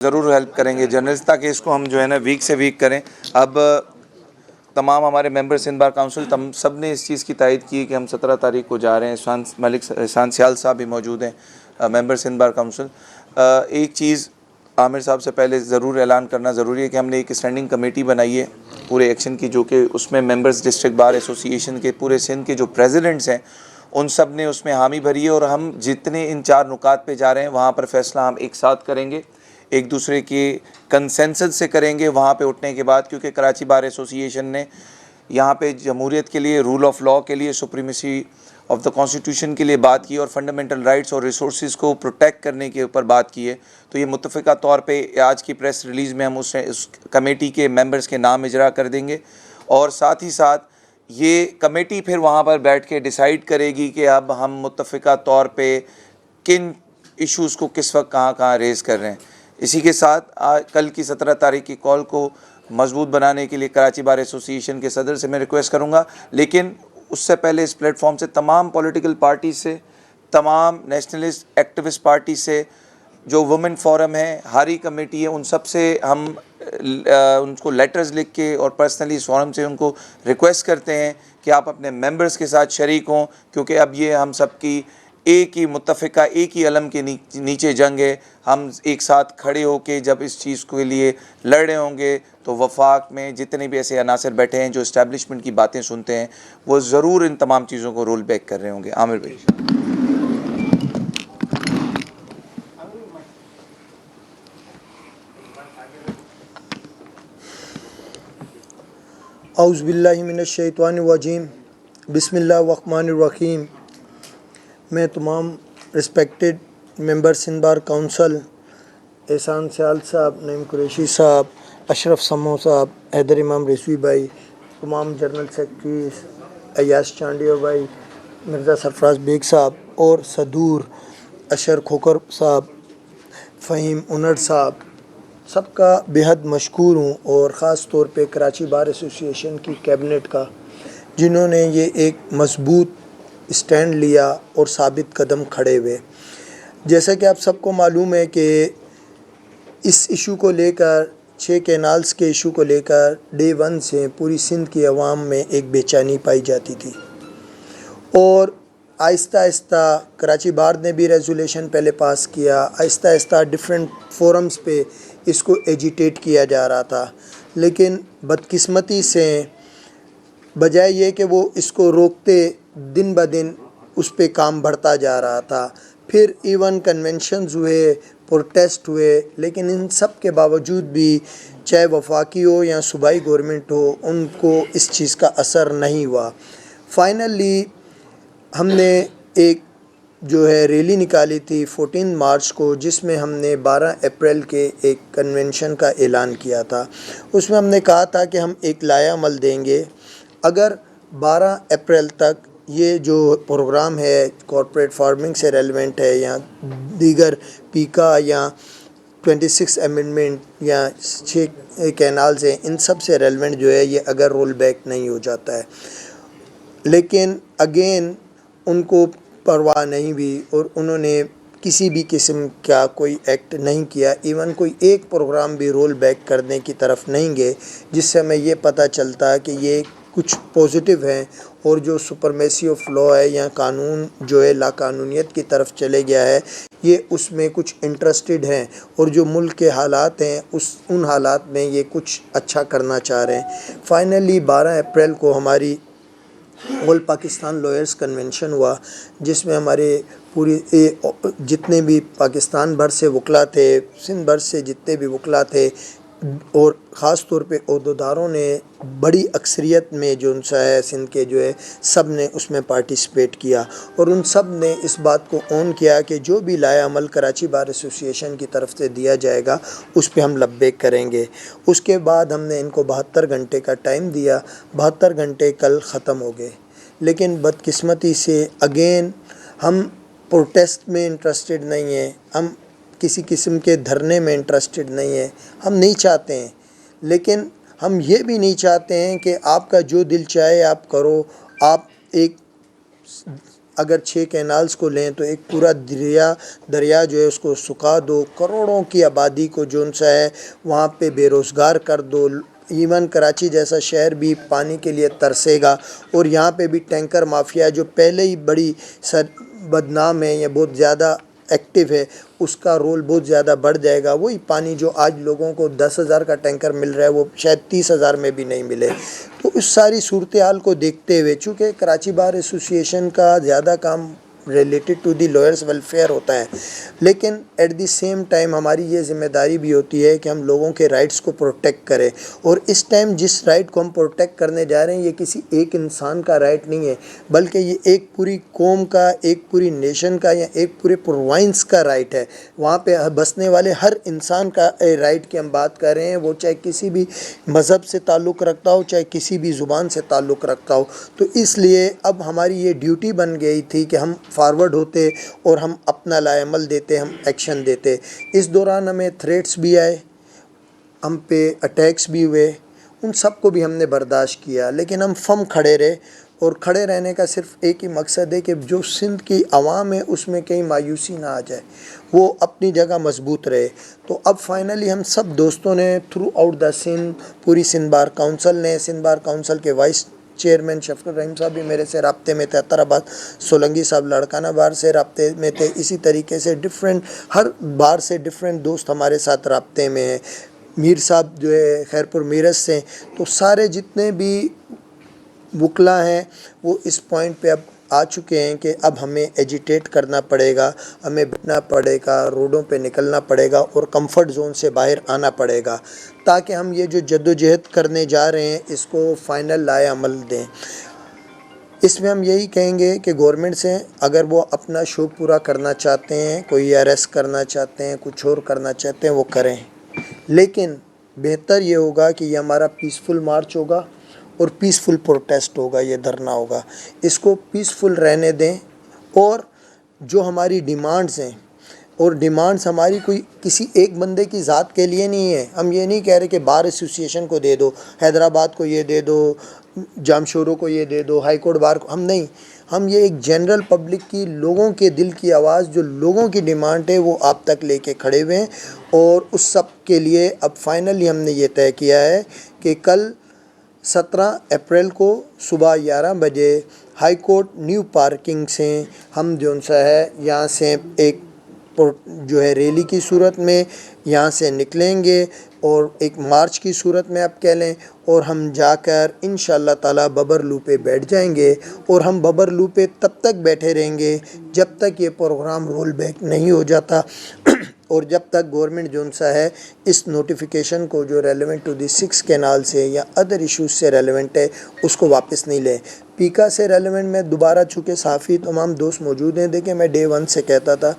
ज़रूर हेल्प करेंगे जर्नलिस्ट, ताकि इसको हम जो है ना वीक से वीक करें। अब तमाम हमारे मेंबर सिंध बार काउंसिल सब ने इस चीज़ की तायद की कि हम 17 तारीख को जा रहे हैं। एहसान सियाल साहब भी मौजूद हैं, मेंबर सिंध बार काउंसिल। एक चीज़ आमिर साहब से पहले ज़रूर ऐलान करना ज़रूरी है कि हमने एक स्टैंडिंग कमेटी बनाई है पूरे एक्शन की, जो कि उसमें मेंबर्स डिस्ट्रिक्ट बार एसोसिएशन के पूरे सिंध के जो प्रेसिडेंट्स हैं उन सब ने उसमें हामी भरी है। और हम जितने इन 4 नुकात पे जा रहे हैं वहाँ पर फ़ैसला हम एक साथ करेंगे, एक दूसरे के कंसेंसस से करेंगे वहाँ पे उठने के बाद। क्योंकि कराची बार एसोसिएशन ने यहाँ पे जमहूरियत के लिए, रूल ऑफ लॉ के लिए, सुप्रीमेसी ऑफ द कॉन्स्टिट्यूशन के लिए बात की और फंडामेंटल राइट्स और रिसोर्सेज को प्रोटेक्ट करने के ऊपर बात की है। तो ये मुत्तफ़िका तौर पे आज की प्रेस रिलीज़ में हम उस कमेटी के मेंबर्स के नाम इजरा कर देंगे। और साथ ही साथ ये कमेटी फिर वहाँ पर बैठ के डिसाइड करेगी कि अब हम मुत्तफ़िका तौर पे किन इश्यूज़ को किस वक्त कहाँ रेज़ कर रहे हैं। इसी के साथ कल की 17 तारीख की कॉल को मजबूत बनाने के लिए कराची बार एसोसिएशन के सदर से मैं रिक्वेस्ट करूंगा। लेकिन उससे पहले इस प्लेटफॉर्म से तमाम पॉलिटिकल पार्टी से, तमाम नेशनलिस्ट एक्टिविस्ट पार्टी से, जो वुमेन फोरम है, हारी कमेटी है, उन सब से हम उनको लेटर्स लिख के और पर्सनली इस फोरम से उनको रिक्वेस्ट करते हैं कि आप अपने मेंबर्स के साथ शरीक हों। क्योंकि अब ये हम सब की एक ही मुत्तफ़िका, एक ही अलम के नीचे जंग है। हम एक साथ खड़े होकर जब इस चीज़ के लिए लड़ रहे होंगे तो वफाक में जितने भी ऐसे अनासर बैठे हैं जो इस्टेब्लिशमेंट की बातें सुनते हैं वो ज़रूर इन तमाम चीज़ों को रोल बैक कर रहे होंगे। आमिर भाई। औज़ुबिल्लाहि मिनश्शैतानिर्रजीम, बिस्मिल्लाहिर्रहमानिर्रहीम। मैं तमाम respected member Sindh bar council, Ehsan Sial साहब, नईम कुरैशी साहब, अशरफ समो साहब, हैदर इमाम रिजवी भाई, तमाम जनरल सेक्रेटरीज, अयाज चांडिया भाई, मिर्ज़ा सरफराज बेग साहब और सदूर अशर खोकर साहब, फ़हीम उनर साहब, सबका बेहद मशकूर हूँ। और ख़ास तौर पे कराची बार एसोसिएशन की कैबिनेट का, जिन्होंने ये एक मजबूत स्टैंड लिया और साबित कदम खड़े हुए। जैसा कि आप सबको मालूम है कि इस इशू को लेकर, 6 कैनाल्स के इशू को लेकर डे 1 से पूरी सिंध की आवाम में एक बेचैनी पाई जाती थी। और आहिस्ता आहिस्ता कराची बार ने भी रेजोल्यूशन पहले पास किया, आहिस्ता आहिस्ता डिफरेंट फोरम्स पे इसको एजिटेट किया जा रहा था। लेकिन बदकिस्मती से बजाय ये कि वो इसको रोकते, दिन ब दिन उस पे काम बढ़ता जा रहा था। फिर इवन कन्वेंशंस हुए, प्रोटेस्ट हुए, लेकिन इन सब के बावजूद भी चाहे वफाकी हो या सूबाई गवर्नमेंट हो, उनको इस चीज़ का असर नहीं हुआ। फाइनली हमने एक जो है रैली निकाली थी 14 मार्च को, जिसमें हमने 12 अप्रैल के एक कन्वेंशन का ऐलान किया था। उसमें हमने कहा था कि हम एक लाया अमल देंगे अगर 12 अप्रैल तक ये जो प्रोग्राम है कॉरपोरेट फार्मिंग से रेलेवेंट है या दीगर पीका या 26 अमेंडमेंट या 6 कैनाल्स हैं, इन सब से रेलेवेंट जो है ये अगर रोल बैक नहीं हो जाता है। लेकिन अगेन उनको परवाह नहीं हुई और उन्होंने किसी भी किस्म का कोई एक्ट नहीं किया, इवन कोई एक प्रोग्राम भी रोल बैक करने की तरफ नहीं गए, जिससे हमें ये पता चलता है कि ये कुछ पॉजिटिव हैं और जो सुपरमेसी ऑफ लॉ है या कानून जो है लाकानूनियत की तरफ चले गया है, ये उसमें कुछ इंटरेस्टेड हैं और जो मुल्क के हालात हैं उन हालात में ये कुछ अच्छा करना चाह रहे हैं। फाइनली 12 अप्रैल को हमारी ऑल पाकिस्तान लॉयर्स कन्वेंशन हुआ, जिसमें हमारे पूरी जितने भी पाकिस्तान भर से वकला थे, सिंध भर से जितने भी वकला थे और ख़ास तौर पे ओहदेदारों ने बड़ी अक्सरियत में जो उनसा है सिंध के जो है सब ने उसमें पार्टिसिपेट किया और उन सब ने इस बात को ऑन किया कि जो भी लाया अमल कराची बार एसोसिएशन की तरफ से दिया जाएगा उस पे हम लब्बैक करेंगे। उसके बाद हमने इनको 72 घंटे का टाइम दिया। 72 घंटे कल ख़त्म हो गए, लेकिन बदकिस्मती से अगेन हम प्रोटेस्ट में इंटरेस्टेड नहीं हैं, हम किसी किस्म के धरने में इंटरेस्टेड नहीं है, हम नहीं चाहते हैं। लेकिन हम ये भी नहीं चाहते हैं कि आपका जो दिल चाहे आप करो। आप एक अगर 6 कैनाल्स को लें तो एक पूरा दरिया जो है उसको सुखा दो, करोड़ों की आबादी को जो सा है वहाँ पे बेरोज़गार कर दो। इवन कराची जैसा शहर भी पानी के लिए तरसेगा। और यहाँ पे भी टैंकर माफिया जो पहले ही बड़ी बदनाम है या बहुत ज़्यादा एक्टिव है, उसका रोल बहुत ज़्यादा बढ़ जाएगा। वही पानी जो आज लोगों को 10,000 का टैंकर मिल रहा है वो शायद 30,000 में भी नहीं मिले। तो इस सारी सूरत हाल को देखते हुए, चूँकि कराची बार एसोसिएशन का ज़्यादा काम related to the lawyers welfare होता है, लेकिन एट द सेम टाइम हमारी ये ज़िम्मेदारी भी होती है कि हम लोगों के राइट्स को प्रोटेक्ट करें। और इस टाइम जिस राइट को हम प्रोटेक्ट करने जा रहे हैं ये किसी एक इंसान का राइट नहीं है, बल्कि ये एक पूरी कौम का, एक पूरी नेशन का या एक पूरे प्रोविंस का राइट है। वहाँ पे बसने वाले हर इंसान का राइट की हम बात कर रहे हैं, वो चाहे किसी भी मज़हब से ताल्लुक़ रखता हो, चाहे किसी भी ज़ुबान से ताल्लुक़ रखता हो। तो इसलिए अब हमारी ये ड्यूटी बन गई थी कि हम फॉरवर्ड होते और हम अपना लाएमल देते, हम एक्शन देते। इस दौरान हमें थ्रेट्स भी आए, हम पे अटैक्स भी हुए, उन सब को भी हमने बर्दाश्त किया, लेकिन हम फम खड़े रहे। और खड़े रहने का सिर्फ एक ही मकसद है कि जो सिंध की आवाम है उसमें कहीं मायूसी ना आ जाए, वो अपनी जगह मजबूत रहे। तो अब फाइनली हम सब दोस्तों ने थ्रू आउट द सिंध, पूरी सिंध बार काउंसिल ने, सिंध बार काउंसिल के वाइस चेयरमैन शफकत रहीम साहब भी मेरे से रब्ते में थे, अतराबाद सोलंगी साहब लड़काना बार से रब्ते में थे। इसी तरीके से डिफरेंट हर बार से डिफरेंट दोस्त हमारे साथ रब्ते में हैं। मीर साहब जो है खैरपुर मीरज से। तो सारे जितने भी वकला हैं वो इस पॉइंट पे अब आ चुके हैं कि अब हमें एजिटेट करना पड़ेगा, हमें बैठना पड़ेगा, रोडों पे निकलना पड़ेगा और कंफर्ट जोन से बाहर आना पड़ेगा, ताकि हम ये जो जद्दोजहद करने जा रहे हैं इसको फ़ाइनल लाए अमल दें। इसमें हम यही कहेंगे कि गवर्नमेंट से अगर वो अपना शौक़ पूरा करना चाहते हैं, कोई अरेस्ट करना चाहते हैं, कुछ और करना चाहते हैं, वो करें, लेकिन बेहतर ये होगा कि ये हमारा पीसफुल मार्च होगा और पीसफुल प्रोटेस्ट होगा, ये धरना होगा। इसको पीसफुल रहने दें। और जो हमारी डिमांड्स हैं, और डिमांड्स हमारी कोई किसी एक बंदे की ज़ात के लिए नहीं है। हम ये नहीं कह रहे कि बार एसोसिएशन को दे दो, हैदराबाद को ये दे दो, जामशोरों को ये दे दो, हाई कोर्ट बार को, हम नहीं। हम ये एक जनरल पब्लिक की, लोगों के दिल की आवाज़, जो लोगों की डिमांड है वो आप तक लेके खड़े हुए हैं। और उस सब के लिए अब फाइनली हमने ये तय किया है कि कल 17 अप्रैल को सुबह 11 बजे हाई कोर्ट न्यू पार्किंग से हम जो सा है यहाँ से एक जो है रैली की सूरत में यहाँ से निकलेंगे और एक मार्च की सूरत में आप कह लें, और हम जाकर इंशाअल्लाह ताला बबरलू पे बैठ जाएंगे। और हम बबरलू पे तब तक बैठे रहेंगे जब तक ये प्रोग्राम रोल बैक नहीं हो जाता और जब तक गवर्नमेंट जो सा है इस नोटिफिकेशन को जो रेलेवेंट टू दी 6 कैनाल से या अदर इश्यूज़ से रेलेवेंट है उसको वापस नहीं ले। पीका से रेलेवेंट में दोबारा, चूँकि साफ़ी तमाम दोस्त मौजूद हैं, देखिए मैं डे 1 से कहता था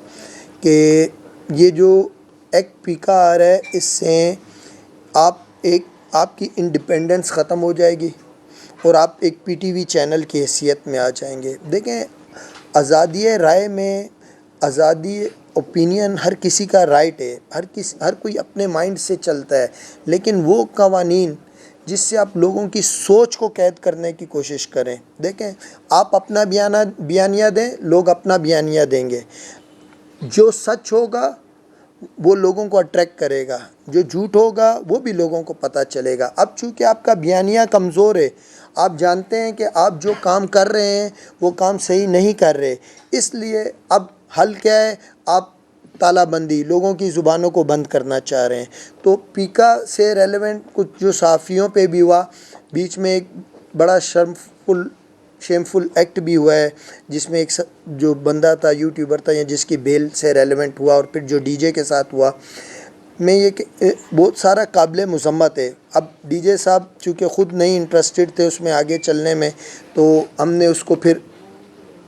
कि ये जो एक्ट पीका आ रहा है इससे आपकी इंडिपेंडेंस ख़त्म हो जाएगी और आप एक पीटीवी चैनल की हैसियत में आ जाएंगे। देखें, आज़ादी राय में, आज़ादी ओपिनियन हर किसी का राइट है, हर कोई अपने माइंड से चलता है, लेकिन वो कवानीन जिससे आप लोगों की सोच को कैद करने की कोशिश करें। देखें, आप अपना बयानिया दें, लोग अपना बयानिया देंगे। जो सच होगा वो लोगों को अट्रैक्ट करेगा, जो झूठ होगा वो भी लोगों को पता चलेगा। अब चूँकि आपका बयानिया कमज़ोर है, आप जानते हैं कि आप जो काम कर रहे हैं वो काम सही नहीं कर रहे, इसलिए अब हल क्या है, आप तालाबंदी, लोगों की ज़ुबानों को बंद करना चाह रहे हैं। तो पीका से रेलेवेंट कुछ जो साफ़ियों पे भी हुआ, बीच में एक बड़ा शेमफुल एक्ट भी हुआ है जिसमें एक जो बंदा था, यूट्यूबर था, या जिसकी बेल से रेलेवेंट हुआ, और फिर जो डीजे के साथ हुआ, मैं ये बहुत सारा काबिल मज़म्मत है। अब डीजे साहब चूँकि ख़ुद नहीं इंटरेस्टेड थे उसमें आगे चलने में, तो हमने उसको फिर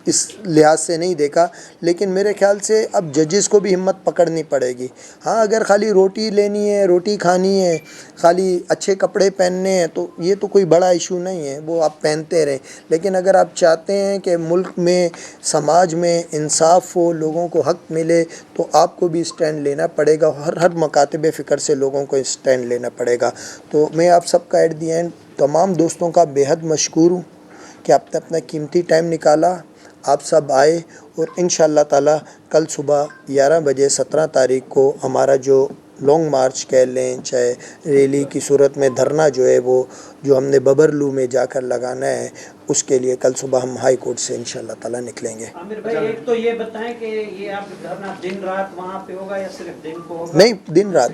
इस लिहाज से नहीं देखा, लेकिन मेरे ख्याल से अब जजेस को भी हिम्मत पकड़नी पड़ेगी। हाँ, अगर खाली रोटी लेनी है, रोटी खानी है, खाली अच्छे कपड़े पहनने हैं, तो ये तो कोई बड़ा इशू नहीं है, वो आप पहनते रहें। लेकिन अगर आप चाहते हैं कि मुल्क में, समाज में इंसाफ हो, लोगों को हक़ मिले, तो आपको भी स्टैंड लेना पड़ेगा। हर मकातबे फ़िक्र से लोगों को स्टैंड लेना पड़ेगा। तो मैं आप सबका एट दी एंड तमाम दोस्तों का बेहद मशकूर हूँ कि आपने अपना कीमती टाइम निकाला, आप सब आए और इंशाअल्लाह ताला कल सुबह 11 बजे 17 तारीख को हमारा जो लॉन्ग मार्च कह लें, चाहे रैली की सूरत में धरना जो है वो जो हमने बबरलू में जाकर लगाना है, उसके लिए कल सुबह हम हाई कोर्ट से इंशाअल्लाह ताला निकलेंगे। आमिर भाई, एक तो ये बताएं कि ये आप धरना दिन रात वहाँ पे होगा या सिर्फ दिन को होगा? नहीं, दिन रात।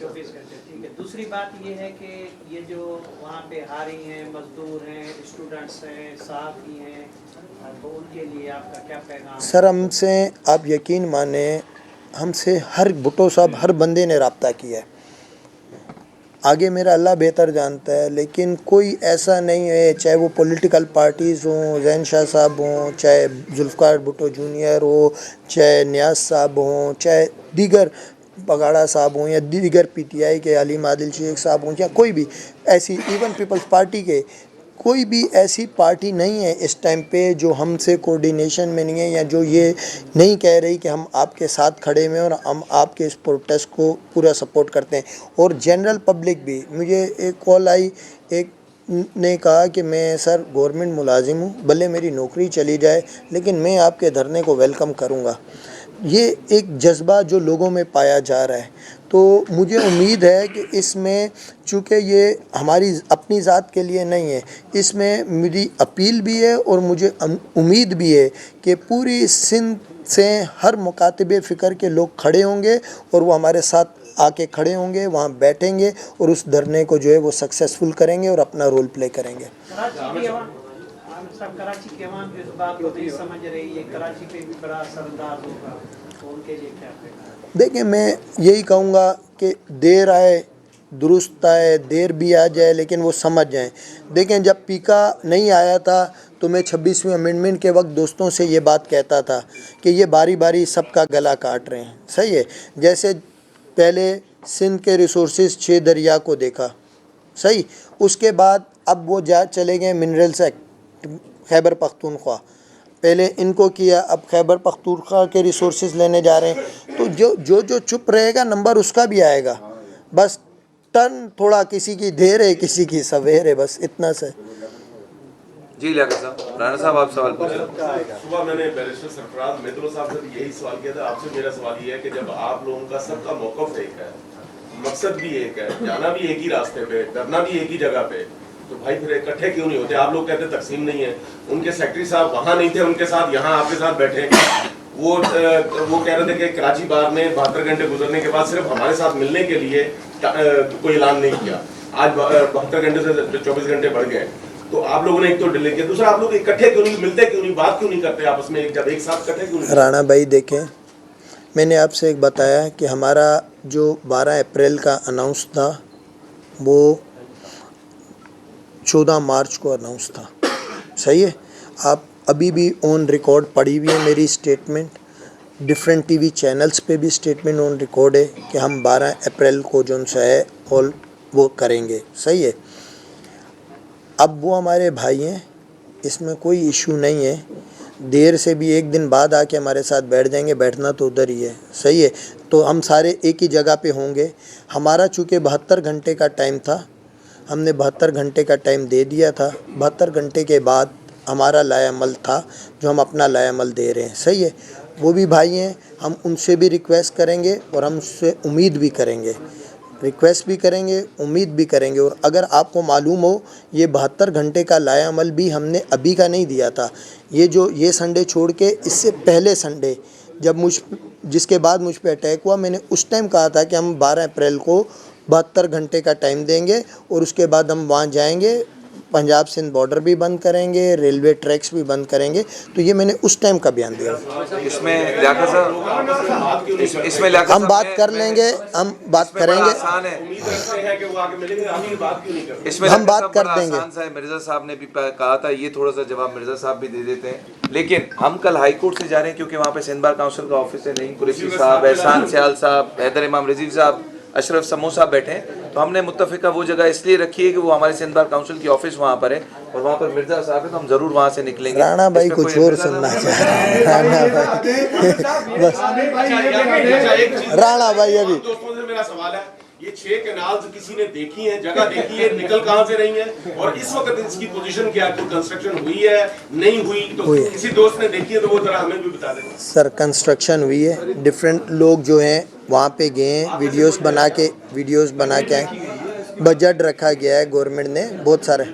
24 घंटे, ठीक है। दूसरी बात ये है कि ये जो वहाँ पे हारी हैं, मजदूर हैं, स्टूडेंट्स हैं, साथी हैं, तो उनके लिए आपका क्या पैगाम? सर, हमसे आप यकीन माने, हमसे हर भुट्टो साहब हर बंदे ने रब्ता किया है। आगे मेरा अल्लाह बेहतर जानता है, लेकिन कोई ऐसा नहीं है, चाहे वो पॉलिटिकल पार्टीज़ हों, जैन शाह साहब हों, चाहे जुल्फ़िकार भुट्टो जूनियर हो, चाहे नियाज़ साहब हों, चाहे दीगर बगाड़ा साहब हों, या दीगर पीटीआई के अलीम आदिल शेख साहब हों, या कोई भी ऐसी, इवन पीपल्स पार्टी के कोई भी ऐसी पार्टी नहीं है इस टाइम पे जो हमसे कोऑर्डिनेशन में नहीं है, या जो ये नहीं कह रही कि हम आपके साथ खड़े हुए हैं और हम आपके इस प्रोटेस्ट को पूरा सपोर्ट करते हैं। और जनरल पब्लिक भी, मुझे एक कॉल आई, एक ने कहा कि मैं सर गवर्नमेंट मुलाजिम हूँ, भले मेरी नौकरी चली जाए लेकिन मैं आपके धरने को वेलकम करूँगा। ये एक जज्बा जो लोगों में पाया जा रहा है, तो मुझे उम्मीद है कि इसमें, चूँकि ये हमारी अपनी ज़ात के लिए नहीं है, इसमें मेरी अपील भी है और मुझे उम्मीद भी है कि पूरी सिंध से हर मुकातिबे फ़िक्र के लोग खड़े होंगे और वो हमारे साथ आके खड़े होंगे, वहाँ बैठेंगे और उस धरने को जो है वो सक्सेसफुल करेंगे और अपना रोल प्ले करेंगे। कराची की आवाम जो इस बात को नहीं समझ रही है, कराची पे भी बड़ा असरअंदाज होगा, तो उनके लिए क्या कहें? देखिए, मैं यही कहूँगा कि देर आए दुरुस्त आए, देर भी आ जाए लेकिन वो समझ जाएं। देखें, जब पीका नहीं आया था तो मैं 26वीं अमेंडमेंट के वक्त दोस्तों से ये बात कहता था कि ये बारी बारी सबका गला काट रहे हैं। सही है, जैसे पहले सिंध के रिसोर्सेज 6 दरिया को देखा, सही, उसके बाद अब वो जा चले गए मिनरल्स एक्ट खैबर पख्तूनख्वा, पहले इनको किया, अब खैबर पख्तूनख्वा के रिसोर्सेज लेने जा रहे हैं। तो जो चुप रहेगा नंबर उसका भी आएगा। बस टर्न थोड़ा किसी की देर है, किसी की सवेर है, बस इतना से। जी लियाकत साहब, राणा साहब आप सवाल पूछें। सुबह मैंने बैरिस्टर सरफराज मेत्रो साहब से यही सवाल किया था। आपसे मेरा सवाल ये है कि जब आप लोगों का सबका मौक़िफ़ एक है, मकसद भी एक है, जाना भी एक ही रास्ते पे, डरना भी एक ही जगह पे, तो भाई फिर इकट्ठे क्यों नहीं होते? आप लोग कहते तकसीम नहीं है, उनके सेक्रेटरी साहब वहाँ नहीं थे, उनके साथ यहाँ आपके साथ बैठे, वो कह रहे थे कि कराची बार में 72 घंटे गुजरने के बाद सिर्फ हमारे साथ मिलने के लिए कोई ऐलान नहीं किया। आज 72 घंटे से 24 घंटे बढ़ गए। तो आप लोगों ने एक तो डिले किया, दूसरा आप लोग इकट्ठे क्यों नहीं मिलते, क्यों नहीं बात क्यों नहीं करते आपस में, जब एक साथ इकट्ठे क्यों नहीं? राणा भाई देखें, मैंने आपसे एक बताया कि हमारा जो 12 अप्रैल का अनाउंस था वो 14 मार्च को अनाउंस था। सही है, आप अभी भी ऑन रिकॉर्ड पड़ी हुई है मेरी स्टेटमेंट, डिफरेंट टीवी चैनल्स पे भी स्टेटमेंट ऑन रिकॉर्ड है कि हम 12 अप्रैल को जो सा है ऑल वो करेंगे। सही है, अब वो हमारे भाई हैं, इसमें कोई इशू नहीं है, देर से भी एक दिन बाद आके हमारे साथ बैठ जाएंगे, बैठना तो उधर ही है। सही है, तो हम सारे एक ही जगह पे होंगे। हमारा चूँकि 72 घंटे का टाइम था, हमने 72 घंटे का टाइम दे दिया था। 72 घंटे के बाद हमारा लाएअमल था जो हम अपना लाएअमल दे रहे हैं। सही है, वो भी भाई हैं, हम उनसे भी रिक्वेस्ट करेंगे और हम उससे उम्मीद भी करेंगे, रिक्वेस्ट भी करेंगे, उम्मीद भी करेंगे। और अगर आपको मालूम हो, ये 72 घंटे का लाएअमल भी हमने अभी का नहीं दिया था, ये संडे छोड़ के इससे पहले संडे जब जिसके बाद मुझ पे अटैक हुआ, मैंने उस टाइम कहा था कि हम 12 अप्रैल को 72 घंटे का टाइम देंगे और उसके बाद हम वहाँ जाएंगे, पंजाब सिंध बॉर्डर भी बंद करेंगे, रेलवे ट्रैक्स भी बंद करेंगे। तो ये मैंने उस टाइम का बयान दिया। इसमें लियाकत साहब, इसमें लियाकत हम साहब बात कर लेंगे, हम बात करेंगे, आसान है, उम्मीद रखते हैं कि वो आगे मिलेंगे, आगे बात क्यों नहीं करते? इसमें हम बात लियाकत कर साहब बड़ा देंगे। आसान सा है। मिर्जा साहब ने भी कहा था, ये थोड़ा सा जवाब मिर्जा साहब भी दे देते हैं। लेकिन हम कल हाई कोर्ट से जा रहे हैं क्योंकि वहाँ पे सिंध बार काउंसिल का ऑफिस है, नईम कुरैशी साहब, एहसान सियाल साहब, हैदर इमाम रिजवी साहब, अशरफ समो साहब बैठे हैं। तो हमने मुत्तफ़िका वो जगह इसलिए रखी है कि वो हमारे सिंध बार काउंसिल की ऑफिस वहाँ पर है और वहाँ पर मिर्जा साहब है, तो हम ज़रूर वहाँ से निकलेंगे। राणा भाई इसमें कुछ कोई और इंतज़ार सुनना ना चाह रहे हैं। राणा भाई, बस राणा भाई अभी दोस्तों से मेरा सवाल है, ये ये 6 कैनाल्स किसी ने देखी हैं, जगह देखी है, निकल कहां से रही हैं, और इस वक्त इसकी पोजीशन क्या है? कंस्ट्रक्शन हुई है, नहीं हुई? तो हुई है। किसी दोस्त ने देखी है तो वो जरा हमें भी बता दें। सर कंस्ट्रक्शन हुई है, डिफरेंट लोग जो हैं वहाँ पे गए हैं, वीडियोस बना के आए, बजट रखा गया है गवर्नमेंट ने बहुत सारे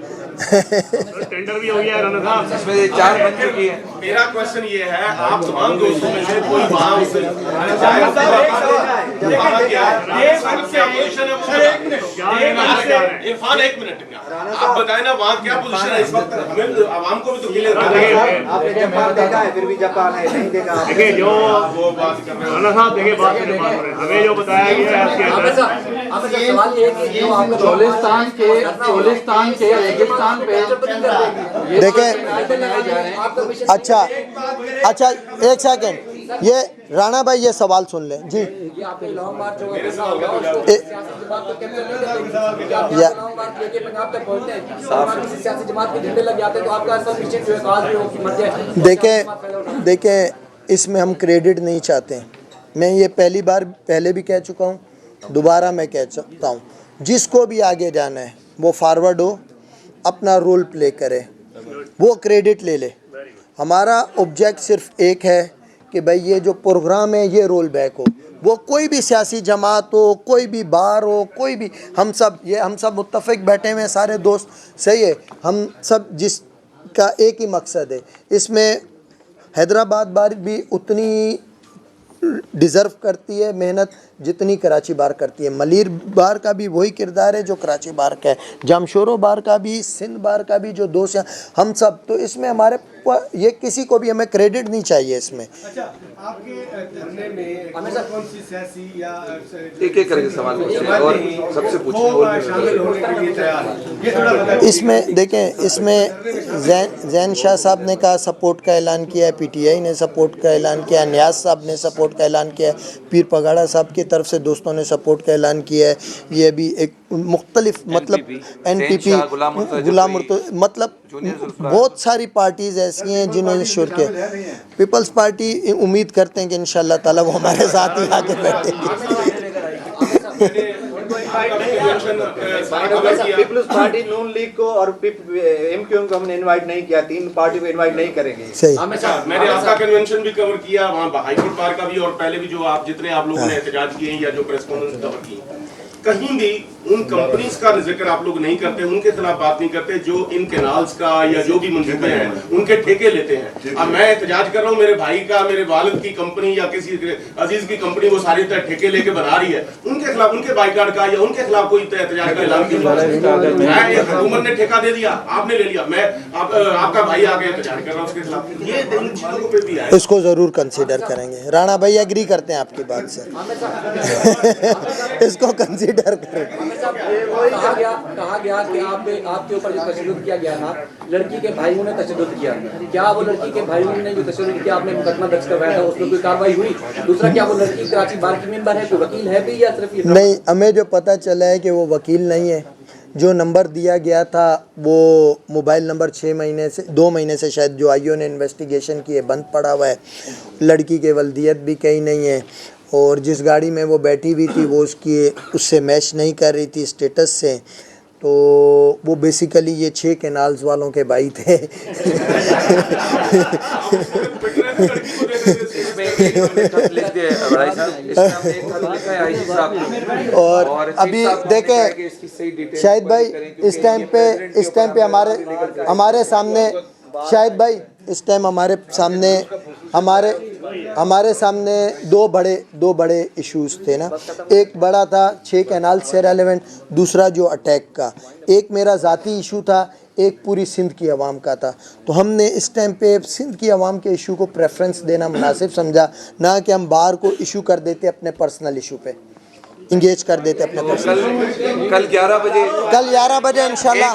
टेंडर भी हो गया राणा साहब। इसमें ये 4 बन चुकी है। मेरा क्वेश्चन ये है, आप तमाम दोस्तों में से कोई वहाँ वहाँ क्या है? इरफान एक मिनट, आप बताएं ना वहाँ क्या पोजीशन है इस वक्त? हमें आवाम को भी तो क्लियर आपने जापान देखा है, फिर भी जापान है, नहीं देखा आपने। देखिए जो वो बात कर रहे हैं। राणा साहब देखिए बात करने बात हो रहे हैं। हमें जो बताया गया है उसके अंदर सवाल ये है कि जो आपका चोलिस्तान के रेगिस्तान पे देखें। अच्छा एक सेकंड, ये राणा भाई ये सवाल सुन लें जी। ये आपके लॉन्ग मार्च होगा उसको सियासी जमात को कैप्चर नहीं करते। या- लॉन्ग मार्च लेके पंजाब तक पहुंचते हैं, और किसी सियासी जमात के झंडे लग जाते हैं तो आपका सब मिशन जो है काज भी हो कि मर जाए। देखें इसमें हम क्रेडिट नहीं चाहते हैं। मैं ये पहले भी कह चुका हूँ, दोबारा मैं कह सकता हूँ, जिसको भी आगे जाना है वो फॉरवर्ड हो, अपना रोल प्ले करे, वो क्रेडिट ले ले। हमारा ऑब्जेक्ट सिर्फ एक है कि भाई ये जो प्रोग्राम है ये रोल बैक हो। वो कोई भी सियासी जमात हो, कोई भी बार हो, कोई भी, हम सब मुत्तफ़िक बैठे हुए हैं सारे दोस्त, सही है। हम सब जिसका एक ही मकसद है, इसमें हैदराबाद बार भी उतनी डिज़र्व करती है मेहनत जितनी कराची बार करती है। मलीर बार का भी वही किरदार है जो कराची बार का है, जामशोरो बार का भी, सिंध बार का भी, जो दोस्त हैं हम सब। तो इसमें हमारे ये किसी को भी हमें क्रेडिट नहीं चाहिए इसमें। अच्छा, आपके धरने में कौन सी सियासी या एक करके सवाल पूछें और सबसे पूछें। शामिल होने के लिए तैयार है, ये थोड़ा बताइए। इसमें देखें, इसमें जैन शाह साहब ने कहा सपोर्ट का ऐलान किया है, पीटीआई ने सपोर्ट का ऐलान किया है, नियाज साहब ने सपोर्ट का ऐलान किया है, पीर पगाड़ा साहब की तरफ से दोस्तों ने सपोर्ट का ऐलान किया है। ये भी एक मुख्तलिफ मतलब NPP गुलाम मतलब बहुत सारी पार्टीज़ ऐसी हैं जिन्होंने शुरू किया। पीपल्स पार्टी उम्मीद करते हैं कि इंशाल्लाह ताला वो हमारे साथ ही आके बैठेगी। पीपल्स पार्टी नून लीग को और MQM को हमने इनवाइट नहीं किया, 3 पार्टी को इनवाइट नहीं करेंगे। सही। मैंने आपका कन्वेंशन भी कवर किया वहाँ हाईकोर्ट बार का भी, और पहले भी जो आप जितने आप लोगों ने एहतजाज किए हैं या जो प्रेस कॉन्फ्रेंस कवर की, कहीं भी उन कंपनीज का जिक्र आप लोग नहीं करते, उनके खिलाफ बात नहीं करते जो इन कैनाल्स का या जो भी मंसूबे हैं उनके ठेके लेते हैं। अब मैं एहतजाज कर रहा हूँ, मेरे भाई का, मेरे वालिद की कंपनी या किसी अजीज की कंपनी वो सारी ठेके लेके बना रही है, उनके खिलाफ, उनके बाइकाट का या उनके खिलाफ कोई एहतजाज का ऐलान क्यों? हुकूमत ने ठेका दे दिया, आपने ले लिया, मैं आपका भाई आगे एहतजाज कर रहा हूँ उसके खिलाफ। ये इन चीजों पे भी है, इसको ज़रूर कंसीडर करेंगे। राणा भाई एग्री करते हैं आपकी बात से। इसको कंसीडर करें। कहा गया कि आपके ऊपर जो तशद्दुद किया गया था, लड़की के भाइयों ने तशद्दुद किया, क्या वो लड़की के भाइयों ने जो तशद्दुद किया, आपने मुकदमा दर्ज करवाया था, उसमें कोई कार्रवाई हुई? दूसरा, क्या वो लड़की कराची बार की मेंबर है, कोई वकील है भी या सिर्फ ये? नहीं, हमें जो पता चला है कि वो वकील नहीं है। जो नंबर दिया गया था वो मोबाइल नंबर 2 महीने से शायद जो आईओ ने इन्वेस्टिगेशन की है बंद पड़ा हुआ है। लड़की के वल्दियत भी कहीं नहीं है, और जिस गाड़ी में वो बैठी हुई थी वो उससे मैच नहीं कर रही थी स्टेटस से। तो वो बेसिकली ये 6 कैनाल्स वालों के भाई थे। और अभी देखें शाहिद भाई, इस टाइम पे हमारे सामने शाहिद भाई इस टाइम हमारे सामने दो बड़े इश्यूज थे ना। एक बड़ा था 6 कैनाल से रेलेवेंट, दूसरा जो अटैक का। एक मेरा ज़ाती इशू था, एक पूरी सिंध की आवाम का था। तो हमने इस टाइम पे सिंध की आवाम के इशू को प्रेफरेंस देना मुनासिब समझा, ना कि हम बाहर को इशू कर देते अपने पर्सनल इशू पे, इंगेज कर देते अपने पर्सनल। कल 11 बजे इंशाल्लाह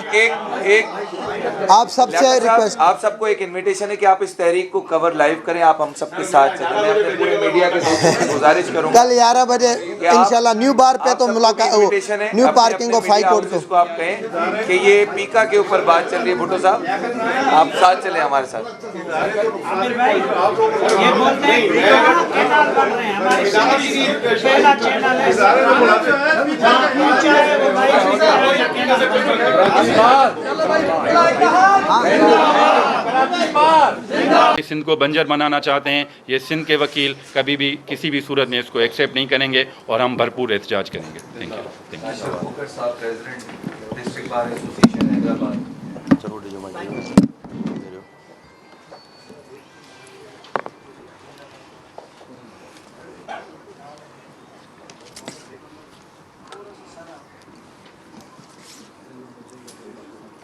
आप सबसे लियाकत साहब, रिक्वेस्ट, आप सबको एक इनविटेशन है कि आप इस तहरीक को कवर लाइव करें, आप हम सबके साथ चलें। मैं अपने पूरे मीडिया के दोस्तों से गुजारिश करूंगा कल 11 बजे कि आप- इंशाल्लाह न्यू बार पे आप तो सबको मुलाकात, invitation है, न्यू अपने पार्किंग ऑफ अपने हाई media कोर्ट houses को आप कहें कि ये पीका के ऊपर बात चल रही है। भुट्टो साहब, आप साथ चलें हमारे साथ। आमिर भाई ये बोलते हैं कैनाल बन रहे हैं हमारे पहला चैनल है ऊंचा है वो भाई सिंध को बंजर बनाना चाहते हैं, ये सिंध के वकील कभी भी किसी भी सूरत में इसको एक्सेप्ट नहीं करेंगे और हम भरपूर एहतजाज करेंगे। Thank you. अशरफ फुकर साहब, president district bar association Hyderabad.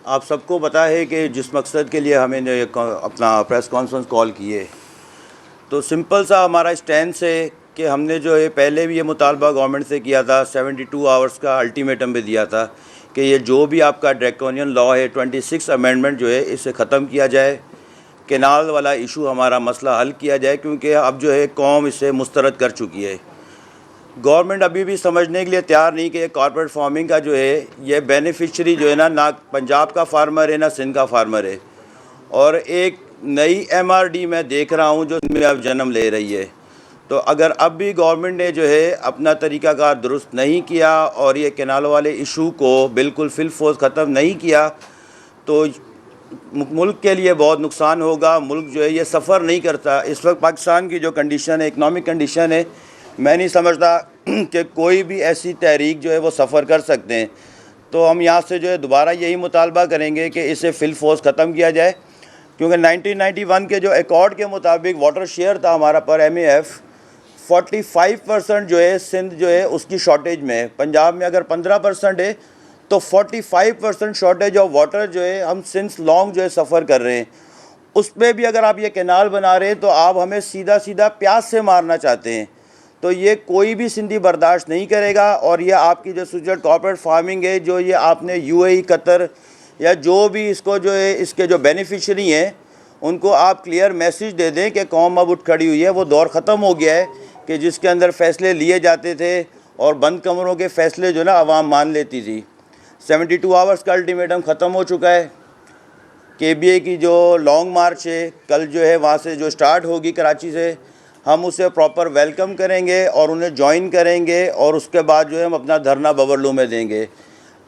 आप सबको पता है कि जिस मकसद के लिए हमें ने अपना प्रेस कॉन्फ्रेंस कॉल किए, तो सिंपल सा हमारा स्टैंड है कि हमने जो है पहले भी ये मुतालबा गवर्नमेंट से किया था, 72 आवर्स का अल्टीमेटम भी दिया था कि ये जो भी आपका ड्रैकोनियन लॉ है 26 अमेंडमेंट जो है इसे ख़त्म किया जाए, केनाल वाला इशू हमारा मसला हल किया जाए, क्योंकि अब जो है कौम इसे मुस्तरद कर चुकी है। गवर्नमेंट अभी भी समझने के लिए तैयार नहीं कि कॉर्पोरेट फार्मिंग का जो है ये बेनिफिशरी जो है ना पंजाब का फार्मर है ना सिंध का फार्मर है, और एक नई MRD मैं देख रहा हूँ जो में अब जन्म ले रही है। तो अगर अब भी गवर्नमेंट ने जो है अपना तरीक़ाकार दुरुस्त नहीं किया और ये केनाल वाले इशू को बिल्कुल फिल फोर्स ख़त्म नहीं किया तो मुल्क के लिए बहुत नुकसान होगा। मुल्क जो है ये सफ़र नहीं करता। इस वक्त पाकिस्तान की जो कंडीशन है, इकनॉमिक कंडीशन है, मैं नहीं समझता कि कोई भी ऐसी तहरीक जो है वो सफ़र कर सकते हैं। तो हम यहाँ से जो है दोबारा यही मुतालबा करेंगे कि इसे फिल फोर्स ख़त्म किया जाए, क्योंकि 1991 के जो एकॉर्ड के मुताबिक वाटर शेयर था हमारा पर MAF 45% जो है सिंध जो है उसकी शॉर्टेज में है। पंजाब में अगर 15% है तो 45% शॉर्टेज ऑफ वाटर जो है हम सिंध लॉन्ग जो है सफ़र कर रहे हैं। उस पर भी अगर आप ये कैनाल बना रहे हैं तो आप हमें सीधा सीधा प्यास से मारना चाहते हैं। तो ये कोई भी सिंधी बर्दाश्त नहीं करेगा। और ये आपकी जो सुजट कॉर्पोरेट फार्मिंग है, जो ये आपने UAE, कतर या जो भी इसको जो है इसके जो बेनिफिशरी हैं उनको आप क्लियर मैसेज दे दें कि कौम अब उठ खड़ी हुई है। वो दौर ख़त्म हो गया है कि जिसके अंदर फ़ैसले लिए जाते थे और बंद कमरों के फ़ैसले जो ना आवाम मान लेती थी। 72 आवर्स का अल्टीमेटम ख़त्म हो चुका है। KBA की जो लॉन्ग मार्च है कल जो है वहाँ से जो स्टार्ट होगी कराची से, हम उसे प्रॉपर वेलकम करेंगे और उन्हें ज्वाइन करेंगे और उसके बाद जो है हम अपना धरना बबरलू में देंगे।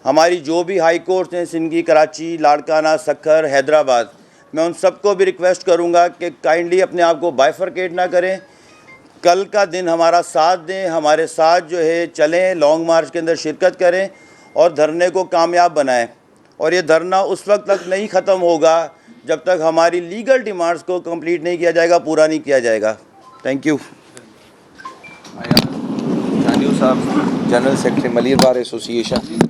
हमारी जो भी हाई कोर्ट्स हैं सिंध की, कराची, लाड़काना, सखर, हैदराबाद, मैं उन सबको भी रिक्वेस्ट करूंगा कि काइंडली अपने आप को बाइफरकेट ना करें। कल का दिन हमारा साथ दें, हमारे साथ जो है चलें, लॉन्ग मार्च के अंदर शिरकत करें और धरने को कामयाब बनाएं। और ये धरना उस वक्त तक नहीं ख़त्म होगा जब तक हमारी लीगल डिमांड्स को कंप्लीट नहीं किया जाएगा, पूरा नहीं किया जाएगा। Thank you. चांदियो साहब, general secretary Malir bar association.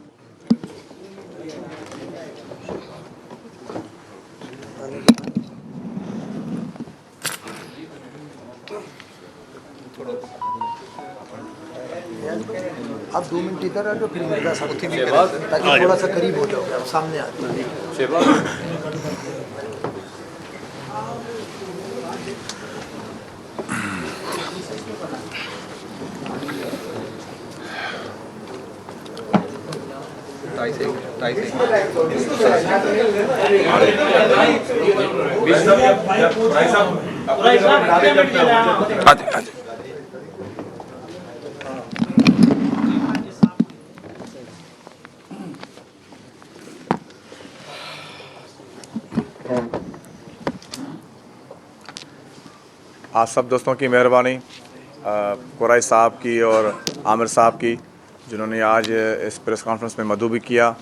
आप 2 मिनट इधर आ जाओ, फिर मिर्जा साहब ताकि थोड़ा सा करीब हो जाओ, आप सामने आ जाओ। आप सब दोस्तों की मेहरबानी, कुरैश साहब की और आमिर साहब की, जिन्होंने आज इस प्रेस कॉन्फ्रेंस में मदऊ भी किया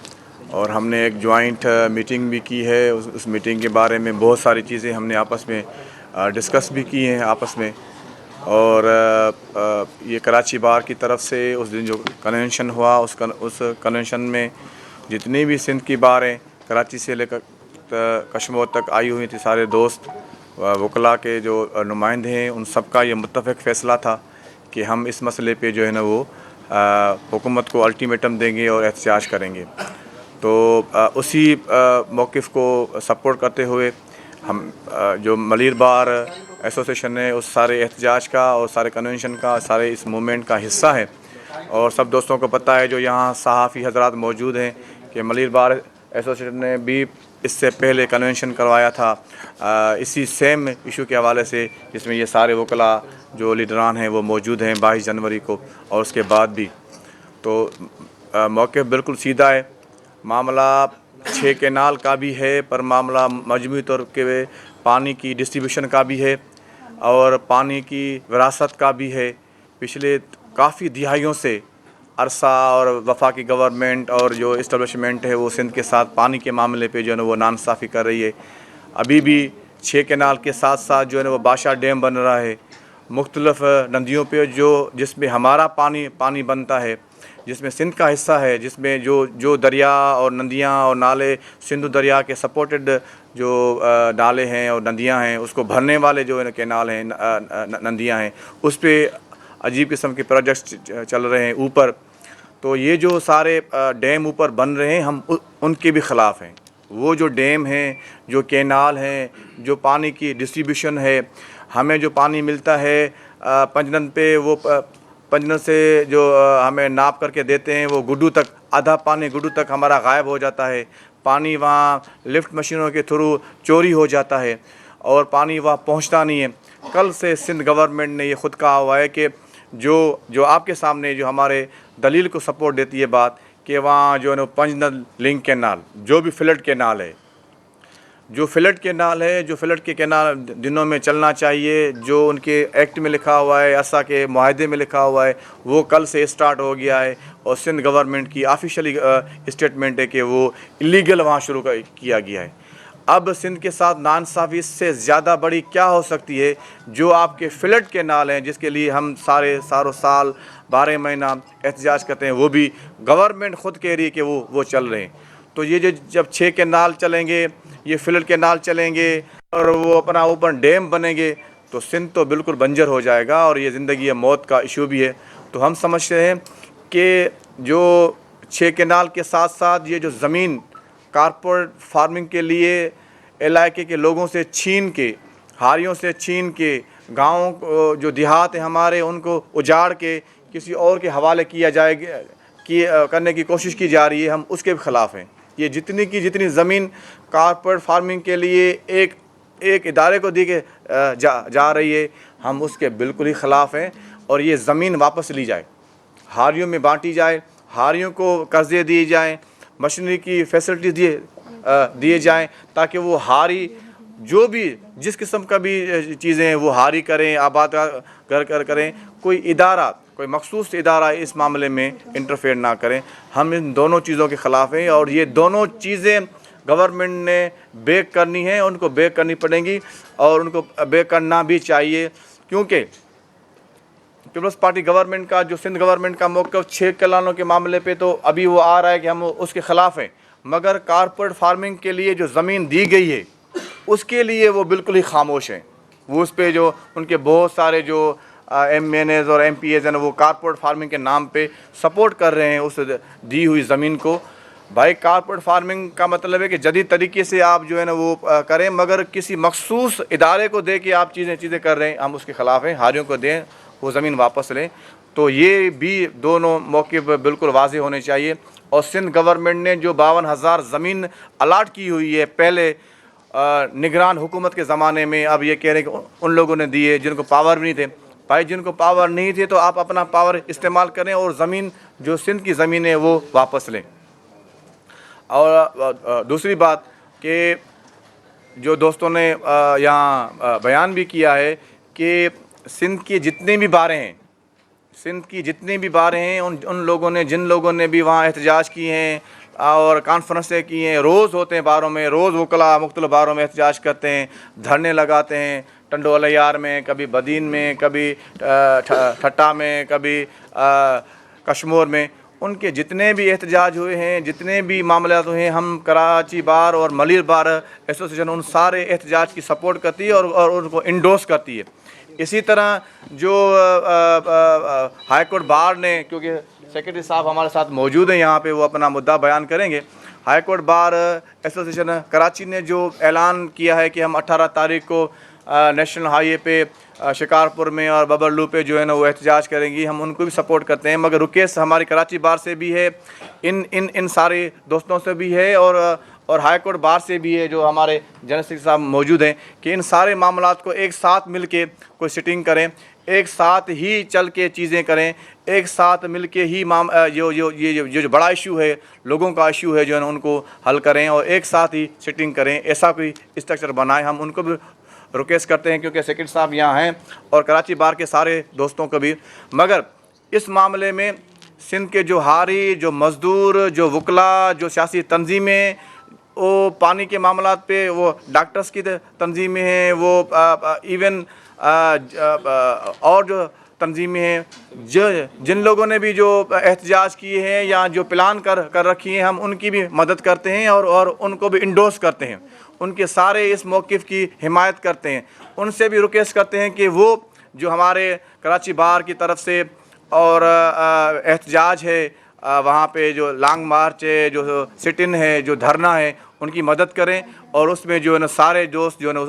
और हमने एक जॉइंट मीटिंग भी की है। उस मीटिंग के बारे में बहुत सारी चीज़ें हमने आपस में डिस्कस भी की हैं आपस में। और ये कराची बार की तरफ से उस दिन जो कन्वेंशन हुआ उस कन्वेंशन में जितनी भी सिंध की बारें कराची से लेकर कश्मीर तक आई हुई थी, सारे दोस्त वकला के जो नुमाइंदे हैं उन सब का ये मुत्तफ़िक़ फ़ैसला था कि हम इस मसले पे जो है ना वो हुकूमत को अल्टीमेटम देंगे और एहतजाज करेंगे। तो उसी मौक़िफ़ को सपोर्ट करते हुए हम जो मलीर बार एसोसिएशन है उस सारे एहतजाज का और सारे कन्वेंशन का, सारे इस मूवमेंट का हिस्सा है। और सब दोस्तों को पता है जो यहाँ सहाफ़ी हजरात मौजूद हैं कि मलीर बार एसोसिएशन ने भी इससे पहले कन्वेंशन करवाया था इसी सेम इशू के हवाले से, जिसमें ये सारे वकला जो लीडरान हैं वो मौजूद हैं 22 जनवरी को और उसके बाद भी। तो मौक़िफ़ बिल्कुल सीधा है। मामला 6 कैनाल का भी है, पर मामला मजमूई तौर पे पानी की डिस्ट्रीब्यूशन का भी है और पानी की विरासत का भी है। पिछले काफ़ी दिहाइयों से अरसा और वफाकी गवर्नमेंट और जो इस्टेब्लिशमेंट है वो सिंध के साथ पानी के मामले पे जो है ना वो नाइंसाफ़ी कर रही है। अभी भी 6 कैनाल के साथ साथ जो है ना वो बादशाह डैम बन रहा है, मुख्तलिफ़ नदियों पे जिसमें हमारा पानी बनता है, जिसमें सिंध का हिस्सा है, जिसमें जो दरिया और नदियाँ और नाले सिंधु दरिया के सपोर्टेड जो नाले हैं और नदियाँ हैं उसको भरने वाले जो है कैनाल हैं, नदियाँ हैं, उस पर अजीब किस्म के प्रोजेक्ट्स चल रहे हैं ऊपर। तो ये जो सारे डैम ऊपर बन रहे हैं हम उनके भी ख़िलाफ़ हैं। वो जो डैम हैं, जो कैनाल हैं, जो पानी की डिस्ट्रीब्यूशन है, हमें जो पानी मिलता है पंजनन पे, वो पंजनन से जो हमें नाप करके देते हैं वो गुड्डू तक, आधा पानी गुड्डू तक हमारा गायब हो जाता है। पानी वहाँ लिफ्ट मशीनों के थ्रू चोरी हो जाता है और पानी वहाँ पहुँचता नहीं है। कल से सिंध गवर्नमेंट ने ये ख़ुद कहा हुआ है कि जो आपके सामने जो हमारे दलील को सपोर्ट देती है बात कि वहाँ जो है ना पंजनन लिंक कैनाल, जो भी फ्लड कैनाल है, जो फ्लड के कैनाल दिनों में चलना चाहिए, जो उनके एक्ट में लिखा हुआ है, असा के मुआहदे में लिखा हुआ है, वो कल से स्टार्ट हो गया है और सिंध गवर्नमेंट की ऑफिशियली स्टेटमेंट है कि वो इलीगल वहाँ शुरू किया गया है। अब सिंध के साथ नाइंसाफ़ी से ज़्यादा बड़ी क्या हो सकती है? जो आपके फ्लड कैनाल हैं जिसके लिए हम सारों साल 12 महीना एहतजाज करते हैं, वो भी गवर्नमेंट ख़ुद कह रही है कि वो चल रहे हैं। तो ये जो जब 6 कैनाल चलेंगे, ये फ्लड कैनाल चलेंगे और वो अपना ऊपर डैम बनेंगे तो सिंध तो बिल्कुल बंजर हो जाएगा और ये ज़िंदगी या मौत का इशू भी है। तो हम समझते हैं कि जो 6 कैनाल के साथ साथ ये जो ज़मीन कारपोरेट फार्मिंग के लिए इलाके के लोगों से छीन के, हारियों से छीन के, गाँव जो देहात हैं हमारे उनको उजाड़ के किसी और के हवाले किया जाएगा करने की कोशिश की जा रही है, हम उसके भी ख़िलाफ़ हैं। ये जितनी ज़मीन कारपोरेट फार्मिंग के लिए एक इदारे को दी के जा रही है, हम उसके बिल्कुल ही ख़िलाफ़ हैं। और ये ज़मीन वापस ली जाए, हारियों में बांटी जाए, हारियों को कर्ज़े दिए जाएँ, मशीनरी की फैसिलिटी दिए जाएँ ताकि वो हारी जो भी जिस किस्म का भी चीज़ें हैं वो हारी करें, आबाद करें। कोई मखसूस इदारा इस मामले में इंटरफेयर ना करें। हम इन दोनों चीज़ों के ख़िलाफ़ हैं और ये दोनों चीज़ें गवर्नमेंट ने बेक करनी है, उनको बेक करनी पड़ेंगी और उनको बेक करना भी चाहिए, क्योंकि पीपल्स पार्टी गवर्नमेंट का जो सिंध गवर्नमेंट का मौक़िफ़ 6 कैनालों के मामले पे तो अभी वो आ रहा है कि हम उसके ख़िलाफ़ हैं, मगर कारपोरेट फार्मिंग के लिए जो ज़मीन दी गई है उसके लिए वो बिल्कुल ही खामोश हैं। वो उस पर जो उनके बहुत सारे जो MNAs और MPAs हैं वो कारपोरेट फार्मिंग के नाम पे सपोर्ट कर रहे हैं उस दी हुई ज़मीन को। भाई कारपोरेट फार्मिंग का मतलब है कि जदीद तरीके से आप जो है ना वो करें, मगर किसी मखसूस इदारे को दे के आप चीज़ें कर रहे हैं, हम उसके ख़िलाफ़ हैं। हारियों को दें, वो ज़मीन वापस लें। तो ये भी दोनों मौक़िफ़ बिल्कुल वाज़े होने चाहिए। और सिंध गवर्नमेंट ने जो 52,000 ज़मीन अलाट की हुई है पहले निगरान हुकूमत के ज़माने में, अब ये कह रहे हैं कि उन लोगों ने दिए जिनको पावर भी नहीं थे। भाई जिनको पावर नहीं थे तो आप अपना पावर इस्तेमाल करें और ज़मीन जो सिंध की ज़मीन है वो वापस लें। और दूसरी बात कि जो दोस्तों ने यहाँ बयान भी किया है कि सिंध की जितने भी बारें हैं उन लोगों ने जिन लोगों ने भी वहाँ एहतजाज किए हैं और कॉन्फ्रेंसें की हैं, रोज़ होते हैं बारों में, रोज़ वकला मुख्तलिफ बारों में एहतजाज करते हैं, धरने लगाते हैं, टंडोलयार में, कभी बदीन में, कभी ठट्टा में, कभी कश्मीर में। उनके जितने भी एहतजाज हुए हैं, जितने भी मामले हुए हैं, हम कराची बार और मलीर बार एसोसिएशन उन सारे एहतजाज की सपोर्ट करती है और उनको इंडोर्स करती है। इसी तरह जो हाई कोर्ट बार ने, क्योंकि सेक्रेटरी साहब हमारे साथ मौजूद हैं यहाँ पे, वो अपना मुद्दा बयान करेंगे। High court bar association Karachi ने जो ऐलान किया है कि हम 18 तारीख को नेशनल हाईवे पे शिकारपुर में और बबरलू पे जो है ना वो एहतजाज करेंगी, हम उनको भी सपोर्ट करते हैं। मगर रुकेश हमारी कराची बार से भी है, इन सारे दोस्तों से भी है और हाई कोर्ट बार से भी है, जो हमारे जनरल सेक्रेटरी साहब मौजूद हैं, कि इन सारे मामलात को एक साथ मिल के कोई सिटिंग करें, एक साथ ही चल के चीज़ें करें, एक साथ मिल के ही जो बड़ा इशू है, लोगों का इशू है जो है ना, उनको हल करें और एक साथ ही सिटिंग करें। ऐसा कोई स्ट्रक्चर बनाएं। हम उनको भी रिक्वेस्ट करते हैं क्योंकि सेक्रेटरी साहब यहाँ हैं और कराची बार के सारे दोस्तों को भी। मगर इस मामले में सिंध के जो हारी, जो मज़दूर, जो वकला, जो सियासी तंजीमें, वो पानी के मामलात पे वो डॉक्टर्स की तंजीमें हैं, वो इवन और जो तंजीमें हैं, जिन लोगों ने भी जो एहतजाज किए हैं या जो प्लान कर रखी हैं, हम उनकी भी मदद करते हैं और उनको भी इंडोर्स करते हैं, उनके सारे इस मौक़िफ़ की हिमायत करते हैं। उनसे भी रिक्वेस्ट करते हैं कि वो जो हमारे कराची बार की तरफ से और एहतजाज है, वहाँ पे जो लॉन्ग मार्च है, जो सिट इन है, जो धरना है, उनकी मदद करें और उसमें जो है ना सारे दोस्त जो है ना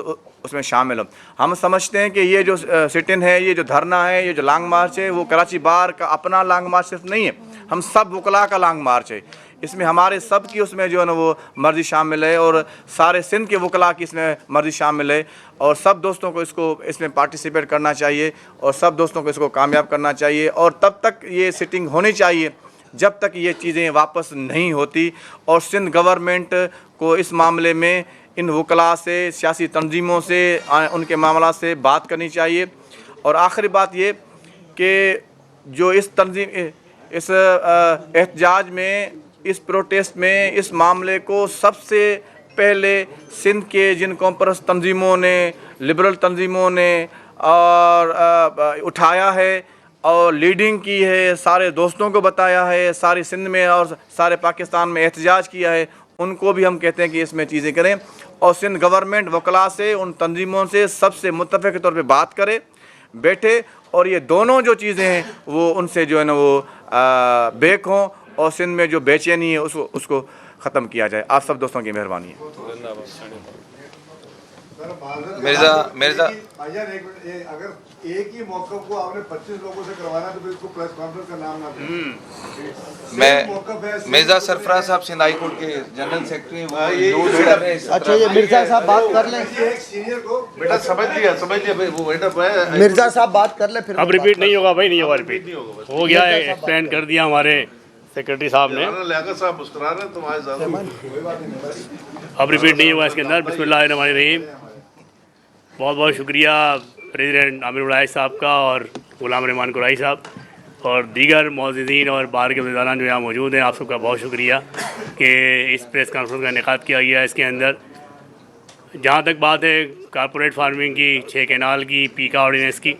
उसमें शामिल हो। हम समझते हैं कि ये जो सिट इन है, ये जो धरना है, ये जो लॉन्ग मार्च है, वो कराची बार का अपना लॉन्ग मार्च सिर्फ नहीं है, हम सब वकला का लॉन्ग मार्च है। इसमें हमारे सब की उसमें जो है ना वो मर्ज़ी शामिल है और सारे सिंध के वकला की इसमें मर्ज़ी शामिल है और सब दोस्तों को इसमें पार्टिसिपेट करना चाहिए और सब दोस्तों को इसको कामयाब करना चाहिए। और तब तक ये सिटिंग होनी चाहिए जब तक ये चीज़ें वापस नहीं होती और सिंध गवर्नमेंट को इस मामले में इन वकला से, सियासी तंजीमों से, उनके मामला से बात करनी चाहिए। और आखिरी बात ये कि जो इस एहतजाज में, इस प्रोटेस्ट में, इस मामले को सबसे पहले सिंध के जिन कॉम्परस तंजीमों ने, लिबरल तंजीमों ने और उठाया है और लीडिंग की है, सारे दोस्तों को बताया है, सारी सिंध में और सारे पाकिस्तान में एहतजाज किया है, उनको भी हम कहते हैं कि इसमें चीज़ें करें और सिंध गवर्नमेंट वकला से, उन तंजीमों से सबसे मुत्तफ़िक़ तौर पे बात करे, बैठे और ये दोनों जो चीज़ें हैं वो उनसे जो है ना वो बेक हों और सिंध में जो बेचैनी है उसको ख़त्म किया जाए। आप सब दोस्तों की मेहरबानी है। मिर्ज़ा भाईजान एक मिनट, अगर एक ही मौक़िफ़ को आपने 25 लोगों से करवाना तो फिर इसको प्रेस कॉन्फ्रेंस का नाम ना दें। मैं मिर्ज़ा सरफराज साहब सिंध हाई कोर्ट के जनरल सेक्रेटरी। अच्छा, ये मिर्ज़ा साहब बात कर लें, एक सीनियर को बेटा समझ लिया भाई, वो बेटा मिर्ज़ा साहब बात कर ले, फिर अब रिपीट नहीं होगा भाई, नहीं होगा रिपीट, हो गया है, एक्सप्लेन कर दिया हमारे सेक्रेटरी साहब ने। लियाकत साहब मुस्कुरा रहे हैं तुम्हारे साथ, अब रिपीट नहीं होगा इसके अंदर। बिस्मिल्लाहिर्रहमानिर्रहीम। बहुत बहुत शुक्रिया प्रेसिडेंट आमिर उलाइस साहब का और गुलाम रहमान कुरैशी साहब और दीगर मौजूदीन और बार के वज़ीरान जो यहाँ मौजूद हैं, आप सबका बहुत शुक्रिया कि इस प्रेस कॉन्फ्रेंस का इनेकाद किया गया। इसके अंदर जहाँ तक बात है कॉरपोरेट फार्मिंग की, 6 कैनाल की, पीका ऑर्डिनेंस की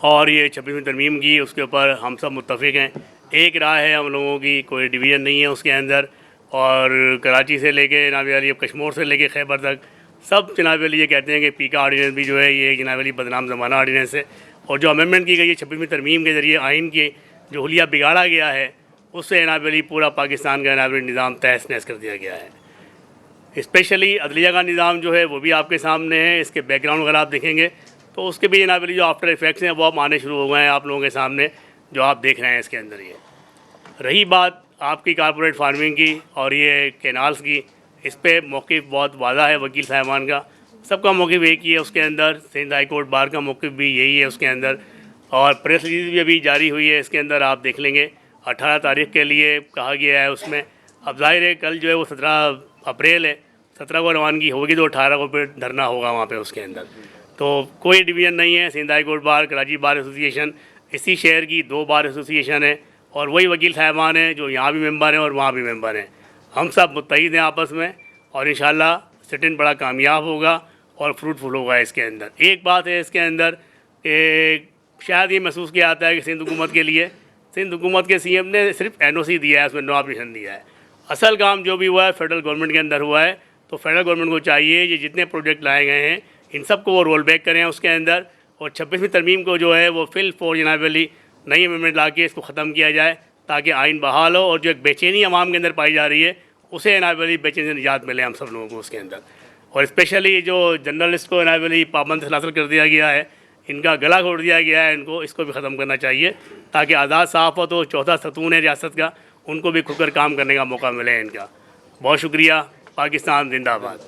और ये 26वीं तरमीम की, उसके ऊपर हम सब मुत्तफ़िक़ हैं। एक राय है हम लोगों की, कोई डिवीज़न नहीं है उसके अंदर। और कराची से लेके जनाब अली, कश्मीर से लेके खैबर तक सब जनाब अली ये कहते हैं कि पीका ऑर्डिनेंस भी जो है ये जनाब अली बदनाम ज़माना ऑर्डिनेंस है और जो अमेंडमेंट की गई है 26वीं तरमीम के ज़रिए आइन के जो हुलिया बिगाड़ा गया है, उससे जनाब अली पूरा पाकिस्तान का जनाब अली निज़ाम तहस नहस कर दिया गया है। स्पेशली अदलिया का निज़ाम जो है वो भी आपके सामने है। इसके बैकग्राउंड अगर आप देखेंगे तो उसके भी जनाब अली जो आफ्टर इफ़ेक्ट्स हैं वो अब आने शुरू हो गए हैं आप लोगों के सामने, जो आप देख रहे हैं इसके अंदर। ये रही बात आपकी कॉरपोरेट फार्मिंग की और ये कैनाल्स की, इस पे मौक़िफ़ बहुत वाज़ा है वकील साहिबान का, सबका मौक़िफ़ एक ही है उसके अंदर। सिंध हाई कोर्ट बार का मौक़िफ़ भी यही है उसके अंदर और प्रेस रिलीज़ भी अभी जारी हुई है। इसके अंदर आप देख लेंगे 18 तारीख़ के लिए कहा गया है उसमें। अब ज़ाहिर है कल जो है वो 17 अप्रैल है, 17 को रवानगी होगी तो 18 को फिर धरना होगा वहाँ पे उसके अंदर। तो कोई डिवीज़न नहीं है। Sindh high court bar, Karachi bar association, इसी शहर की 2 बार एसोसिएशन है और वही वकील साहिबान हैं जो यहाँ भी मेंबर हैं और वहाँ भी मेंबर हैं। हम सब मुत्तहिद हैं आपस में और इंशाल्लाह सिट इन बड़ा कामयाब होगा और फ्रूटफुल होगा इसके अंदर। एक बात है इसके अंदर कि शायद ये महसूस किया जाता है कि सिंध हुकूमत के लिए, सिंध हुकूमत के CM ने सिर्फ NOC दिया है, उसमें नो ऑपरेशन दिया है। असल काम जो भी हुआ है फेडरल गवर्नमेंट के अंदर हुआ है, तो फेडरल गवर्नमेंट को चाहिए ये जितने प्रोजेक्ट लाए गए हैं इन सब को वो रोल बैक करें उसके अंदर और 26वीं तरमीम को जो है वो फिल फॉर जनाब अली नई अमेंडमेंट ला के इसको ख़त्म किया जाए ताकि आइन बहाल हो और जो एक बेचैनी आवाम के अंदर पाई जा रही है उसे इनायत बेचैनी से निजात मिले हम सब लोगों को उसके अंदर। और स्पेशली जो जर्नलिस्ट को इनायत पाबंद से हासिल कर दिया गया है, इनका गला घोट दिया गया है, इनको इसको भी ख़त्म करना चाहिए ताकि आज़ाद सहाफ़त हो, चौथा सतून है रियासत का, उनको भी खुलकर काम करने का मौका मिले इनका। बहुत शुक्रिया। पाकिस्तान जिंदाबाद।